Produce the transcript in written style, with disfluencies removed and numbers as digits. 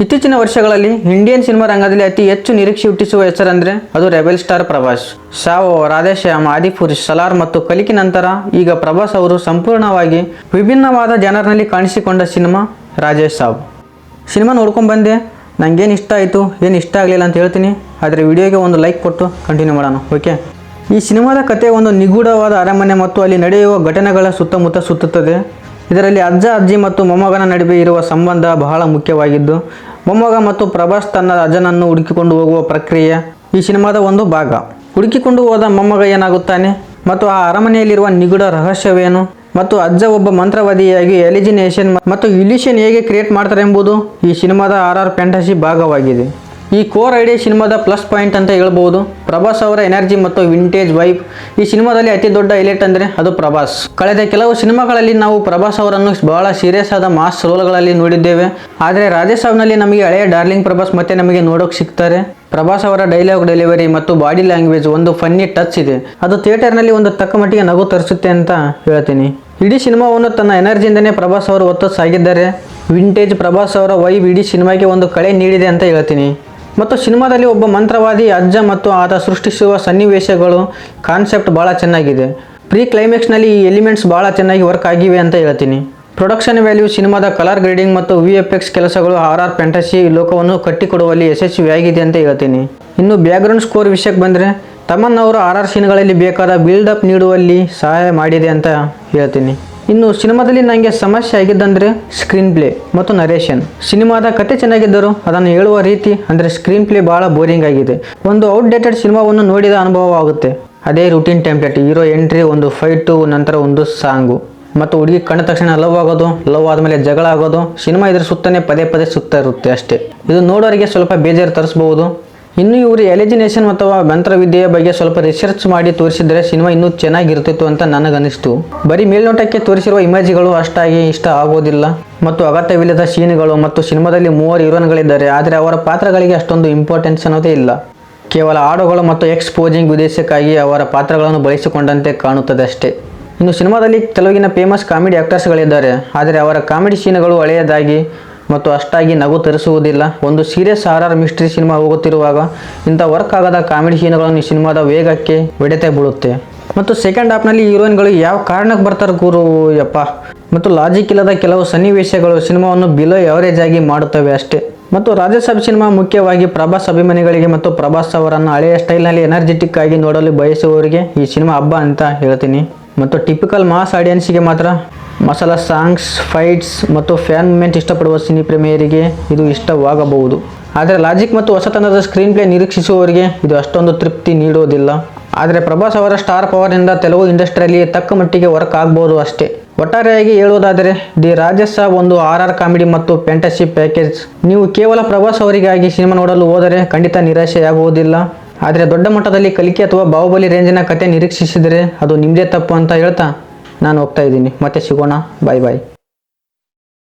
ಇತ್ತೀಚಿನ ವರ್ಷಗಳಲ್ಲಿ Indian cinema ರಂಗದಲ್ಲಿ ಅತಿ ಹೆಚ್ಚು ನಿರೀಕ್ಷೆ ಹುಟ್ಟಿಸುವ ಹೆಸರಂದ್ರೆ ಅದು ರೆಬೆಲ್ ಸ್ಟಾರ್ ಪ್ರಭಾಸ್. ಸಾವೋ, ರಾಧೇಶ್ಯಾಮ್, ಆದಿಪುರುಷ್, ಸಲಾರ್ ಮತ್ತು ಕಲ್ಕಿ ನಂತರ ಈಗ ಪ್ರಭಾಸ್ ಅವರು ಸಂಪೂರ್ಣವಾಗಿ ವಿಭಿನ್ನವಾದ ಜನರ್ನಲ್ಲಿ ಕಾಣಿಸಿಕೊಂಡ ಸಿನಿಮಾ ರಾಜೇಶ್ ಸಾಬ್. ಸಿನಿಮಾ ನೋಡ್ಕೊಂಡು ಬಂದೆ, ನನಗೇನು ಇಷ್ಟ ಆಯಿತು ಏನು ಇಷ್ಟ ಆಗಲಿಲ್ಲ ಅಂತ ಹೇಳ್ತೀನಿ. ಆದರೆ ವಿಡಿಯೋಗೆ ಒಂದು ಲೈಕ್ ಕೊಟ್ಟು ಕಂಟಿನ್ಯೂ ಮಾಡೋಣ, ಓಕೆ. ಈ ಸಿನಿಮಾದ ಕತೆ ಒಂದು ನಿಗೂಢವಾದ ಅರಮನೆ ಮತ್ತು ಅಲ್ಲಿ ನಡೆಯುವ ಘಟನೆಗಳ ಸುತ್ತಮುತ್ತ ಸುತ್ತುತ್ತದೆ. ಇದರಲ್ಲಿ ಅಜ್ಜ, ಅಜ್ಜಿ ಮತ್ತು ಮೊಮ್ಮಗನ ನಡುವೆ ಇರುವ ಸಂಬಂಧ ಬಹಳ ಮುಖ್ಯವಾಗಿದ್ದು, ಮೊಮ್ಮಗ ಮತ್ತು ಪ್ರಭಾಸ್ ತನ್ನ ಅಜ್ಜನನ್ನು ಹುಡುಕಿಕೊಂಡು ಹೋಗುವ ಪ್ರಕ್ರಿಯೆ ಈ ಸಿನಿಮಾದ ಒಂದು ಭಾಗ. ಹುಡುಕಿಕೊಂಡು ಹೋದ ಮೊಮ್ಮಗ ಏನಾಗುತ್ತಾನೆ ಮತ್ತು ಆ ಅರಮನೆಯಲ್ಲಿರುವ ನಿಗೂಢ ರಹಸ್ಯವೇನು ಮತ್ತು ಅಜ್ಜ ಒಬ್ಬ ಮಂತ್ರವಾದಿಯಾಗಿ ಎಲಿಜಿನೇಷನ್ ಮತ್ತು ಇಲ್ಯೂಷನ್ ಹೇಗೆ ಕ್ರಿಯೇಟ್ ಮಾಡ್ತಾರೆ ಎಂಬುದು ಈ ಸಿನಿಮಾದ RR ಫ್ಯಾಂಟಸಿ ಭಾಗವಾಗಿದೆ. ಈ ಕೋರ್ ಐಡಿಯಾ ಸಿನಿಮಾದ ಪ್ಲಸ್ ಪಾಯಿಂಟ್ ಅಂತ ಹೇಳ್ಬೋದು. ಪ್ರಭಾಸ್ ಅವರ ಎನರ್ಜಿ ಮತ್ತು ವಿಂಟೇಜ್ ವೈಬ್. ಈ ಸಿನಿಮಾದಲ್ಲಿ ಅತಿ ದೊಡ್ಡ ಹೈಲೈಟ್ ಅಂದರೆ ಅದು ಪ್ರಭಾಸ್. ಕಳೆದ ಕೆಲವು ಸಿನಿಮಾಗಳಲ್ಲಿ ನಾವು ಪ್ರಭಾಸ್ ಅವರನ್ನು ಬಹಳ ಸೀರಿಯಸ್ ಆದ ಮಾಸ್ ರೋಲ್ಗಳಲ್ಲಿ ನೋಡಿದ್ದೇವೆ. ಆದರೆ ರಾಜೇಶ್ ಸಾಬ್ನಲ್ಲಿ ನಮಗೆ ಹಳೆಯ ಡಾರ್ಲಿಂಗ್ ಪ್ರಭಾಸ್ ಮತ್ತೆ ನಮಗೆ ನೋಡೋಕೆ ಸಿಗ್ತಾರೆ. ಪ್ರಭಾಸ್ ಅವರ ಡೈಲಾಗ್ ಡೆಲಿವರಿ ಮತ್ತು ಬಾಡಿ ಲ್ಯಾಂಗ್ವೇಜ್ ಒಂದು ಫನ್ನಿ ಟಚ್ ಇದೆ. ಅದು ಥಿಯೇಟರ್ನಲ್ಲಿ ಒಂದು ತಕ್ಕ ಮಟ್ಟಿಗೆ ನಗು ತರಿಸುತ್ತೆ ಅಂತ ಹೇಳ್ತೀನಿ. ಇಡೀ ಸಿನಿಮಾವನ್ನು ತನ್ನ ಎನರ್ಜಿಯಿಂದನೇ ಪ್ರಭಾಸ್ ಅವರು ಹೊತ್ತು ಸಾಗಿದ್ದಾರೆ. ವಿಂಟೇಜ್ ಪ್ರಭಾಸ್ ಅವರ ವೈಬ್ ಇಡೀ ಸಿನಿಮಾಗೆ ಒಂದು ಕಳೆ ನೀಡಿದೆ ಅಂತ ಹೇಳ್ತೀನಿ. ಮತ್ತು ಸಿನಿಮಾದಲ್ಲಿ ಒಬ್ಬ ಮಂತ್ರವಾದಿ ಅಜ್ಜ ಮತ್ತು ಆತ ಸೃಷ್ಟಿಸುವ ಸನ್ನಿವೇಶಗಳು ಕಾನ್ಸೆಪ್ಟ್ ಭಾಳ ಚೆನ್ನಾಗಿದೆ. ಪ್ರೀ ಕ್ಲೈಮ್ಯಾಕ್ಸ್ನಲ್ಲಿ ಈ ಎಲಿಮೆಂಟ್ಸ್ ಭಾಳ ಚೆನ್ನಾಗಿ ವರ್ಕ್ ಆಗಿವೆ ಅಂತ ಹೇಳ್ತೀನಿ. ಪ್ರೊಡಕ್ಷನ್ ವ್ಯಾಲ್ಯೂ, ಸಿನಿಮಾದ ಕಲರ್ ಗ್ರೇಡಿಂಗ್ ಮತ್ತು VFX ಕೆಲಸಗಳು RR ಫ್ಯಾಂಟಸಿ ಲೋಕವನ್ನು ಕಟ್ಟಿಕೊಡುವಲ್ಲಿ ಯಶಸ್ವಿಯಾಗಿದೆ ಅಂತ ಹೇಳ್ತೀನಿ. ಇನ್ನು ಬ್ಯಾಕ್ಗ್ರೌಂಡ್ ಸ್ಕೋರ್ ವಿಷಯಕ್ಕೆ ಬಂದರೆ ತಮನ್ ಅವರು RR ಸೀನ್ಗಳಲ್ಲಿ ಬೇಕಾದ ಬಿಲ್ಡಪ್ ನೀಡುವಲ್ಲಿ ಸಹಾಯ ಮಾಡಿದೆ ಅಂತ ಹೇಳ್ತೀನಿ. ಇನ್ನು ಸಿನಿಮಾದಲ್ಲಿ ನನಗೆ ಸಮಸ್ಯೆ ಆಗಿದ್ದಂದರೆ ಸ್ಕ್ರೀನ್ ಪ್ಲೇ ಮತ್ತು ನರೇಷನ್. ಸಿನಿಮಾದ ಕತೆ ಚೆನ್ನಾಗಿದ್ದರೂ ಅದನ್ನು ಹೇಳುವ ರೀತಿ ಅಂದರೆ ಸ್ಕ್ರೀನ್ ಪ್ಲೇ ಭಾಳ ಬೋರಿಂಗ್ ಆಗಿದೆ. ಒಂದು ಔಟ್ಡೇಟೆಡ್ ಸಿನಿಮಾವನ್ನು ನೋಡಿದ ಅನುಭವ ಆಗುತ್ತೆ. ಅದೇ ರೂಟೀನ್ ಟೆಂಪ್ಲೇಟ್, ಹೀರೋ ಎಂಟ್ರಿ, ಒಂದು ಫೈಟು, ನಂತರ ಒಂದು ಸಾಂಗು ಮತ್ತು ಹುಡುಗಿ ಕಂಡ ತಕ್ಷಣ ಲವ್ ಆಗೋದು, ಲವ್ ಆದಮೇಲೆ ಜಗಳ ಆಗೋದು. ಸಿನಿಮಾ ಇದ್ರ ಸುತ್ತನೇ ಪದೇ ಪದೇ ಸುತ್ತ ಇರುತ್ತೆ ಅಷ್ಟೇ. ಇದು ನೋಡೋರಿಗೆ ಸ್ವಲ್ಪ ಬೇಜಾರು ತರಿಸ್ಬೋದು. ಇನ್ನು ಇವರು ಎಲಿಜಿನೇಷನ್ ಅಥವಾ ಮಂತ್ರವಿದ್ಯೆಯ ಬಗ್ಗೆ ಸ್ವಲ್ಪ ರಿಸರ್ಚ್ ಮಾಡಿ ತೋರಿಸಿದರೆ ಸಿನಿಮಾ ಇನ್ನೂ ಚೆನ್ನಾಗಿರ್ತಿತ್ತು ಅಂತ ನನಗನ್ನಿಸ್ತು. ಬರೀ ಮೇಲ್ನೋಟಕ್ಕೆ ತೋರಿಸಿರುವ ಇಮೇಜ್ಗಳು ಅಷ್ಟಾಗಿ ಇಷ್ಟ ಆಗೋದಿಲ್ಲ ಮತ್ತು ಅಗತ್ಯವಿಲ್ಲದ ಸೀನ್ಗಳು. ಮತ್ತು ಸಿನಿಮಾದಲ್ಲಿ 3 ಹೀರೋಯಿನ್ಗಳಿದ್ದಾರೆ, ಆದರೆ ಅವರ ಪಾತ್ರಗಳಿಗೆ ಅಷ್ಟೊಂದು ಇಂಪಾರ್ಟೆನ್ಸ್ ಅನ್ನೋದೇ ಇಲ್ಲ. ಕೇವಲ ಹಾಡುಗಳು ಮತ್ತು ಎಕ್ಸ್ಪೋಜಿಂಗ್ ಉದ್ದೇಶಕ್ಕಾಗಿ ಅವರ ಪಾತ್ರಗಳನ್ನು ಬಳಸಿಕೊಂಡಂತೆ ಕಾಣುತ್ತದೆ ಅಷ್ಟೇ. ಇನ್ನು ಸಿನಿಮಾದಲ್ಲಿ ತೆಲುಗಿನ ಫೇಮಸ್ ಕಾಮಿಡಿ ಆಕ್ಟರ್ಸ್ಗಳಿದ್ದಾರೆ, ಆದರೆ ಅವರ ಕಾಮಿಡಿ ಸೀನ್ಗಳು ಹಳೆಯದಾಗಿ ಮತ್ತು ಅಷ್ಟಾಗಿ ನಗು ತರಿಸುವುದಿಲ್ಲ. ಒಂದು ಸೀರಿಯಸ್ RR ಮಿಸ್ಟ್ರಿ ಸಿನಿಮಾ ಹೋಗುತ್ತಿರುವಾಗ ಇಂಥ ವರ್ಕ್ ಆಗದ ಕಾಮಿಡಿ ಸೀನ್ಗಳನ್ನು ಈ ಸಿನಿಮಾದ ವೇಗಕ್ಕೆ ಹೊಡೆತ ಬೀಳುತ್ತೆ. ಮತ್ತು ಸೆಕೆಂಡ್ ಹಾಫ್ನಲ್ಲಿ ಹೀರೋಯಿನ್ಗಳು ಯಾವ ಕಾರಣಕ್ಕೆ ಬರ್ತಾರೆ ಗುರು ಯಪ್ಪ ಮತ್ತು ಲಾಜಿಕ್ ಇಲ್ಲದ ಕೆಲವು ಸನ್ನಿವೇಶಗಳು ಸಿನಿಮಾವನ್ನು ಬಿಲೋ ಎವರೇಜ್ ಆಗಿ ಮಾಡುತ್ತವೆ ಅಷ್ಟೇ. ಮತ್ತು ರಾಜೇಶ್ ಸಾಬ್ ಸಿನಿಮಾ ಮುಖ್ಯವಾಗಿ ಪ್ರಭಾಸ್ ಅಭಿಮಾನಿಗಳಿಗೆ ಮತ್ತು ಪ್ರಭಾಸ್ ಅವರನ್ನು ಹಳೆಯ ಸ್ಟೈಲ್ನಲ್ಲಿ ಎನರ್ಜೆಟಿಕ್ ಆಗಿ ನೋಡಲು ಬಯಸುವವರಿಗೆ ಈ ಸಿನಿಮಾ ಹಬ್ಬ ಅಂತ ಹೇಳ್ತೀನಿ. ಮತ್ತು ಟಿಪಿಕಲ್ ಮಾಸ್ ಆಡಿಯನ್ಸ್ಗೆ ಮಾತ್ರ ಮಸಾಲಾ ಸಾಂಗ್ಸ್, ಫೈಟ್ಸ್ ಮತ್ತು ಫ್ಯಾನ್ ಮೂಮೆಂಟ್ ಇಷ್ಟಪಡುವ ಸಿನಿ ಪ್ರೇಮಿಯರಿಗೆ ಇದು ಇಷ್ಟವಾಗಬಹುದು. ಆದರೆ ಲಾಜಿಕ್ ಮತ್ತು ಹೊಸತನದ ಸ್ಕ್ರೀನ್ ಪ್ಲೇ ನಿರೀಕ್ಷಿಸುವವರಿಗೆ ಇದು ಅಷ್ಟೊಂದು ತೃಪ್ತಿ ನೀಡೋದಿಲ್ಲ. ಆದರೆ ಪ್ರಭಾಸ್ ಅವರ ಸ್ಟಾರ್ ಪವರ್ನಿಂದ ತೆಲುಗು ಇಂಡಸ್ಟ್ರಿಯಲ್ಲಿ ತಕ್ಕ ಮಟ್ಟಿಗೆ ವರ್ಕ್ ಆಗ್ಬೋದು ಅಷ್ಟೇ. ಒಟ್ಟಾರೆಯಾಗಿ ಹೇಳುವುದಾದರೆ ದಿ ರಾಜೇಶ್ ಸಾಬ್ ಒಂದು RR ಕಾಮಿಡಿ ಮತ್ತು ಫ್ಯಾಂಟಸಿ ಪ್ಯಾಕೇಜ್. ನೀವು ಕೇವಲ ಪ್ರಭಾಸ್ ಅವರಿಗಾಗಿ ಸಿನಿಮಾ ನೋಡಲು ಹೋದರೆ ಖಂಡಿತ ನಿರಾಶೆಯಾಗುವುದಿಲ್ಲ. ಆದರೆ ದೊಡ್ಡ ಮಟ್ಟದಲ್ಲಿ ಕಲ್ಕಿ ಅಥವಾ ಬಾಹುಬಲಿ ರೇಂಜಿನ ಕತೆ ನಿರೀಕ್ಷಿಸಿದರೆ ಅದು ನಿಮ್ಮದೇ ತಪ್ಪು ಅಂತ ಹೇಳ್ತಾ ನಾನು ಹೋಗ್ತಾ ಇದ್ದೀನಿ. ಮತ್ತೆ ಸಿಗೋಣ, ಬಾಯ್ ಬಾಯ್.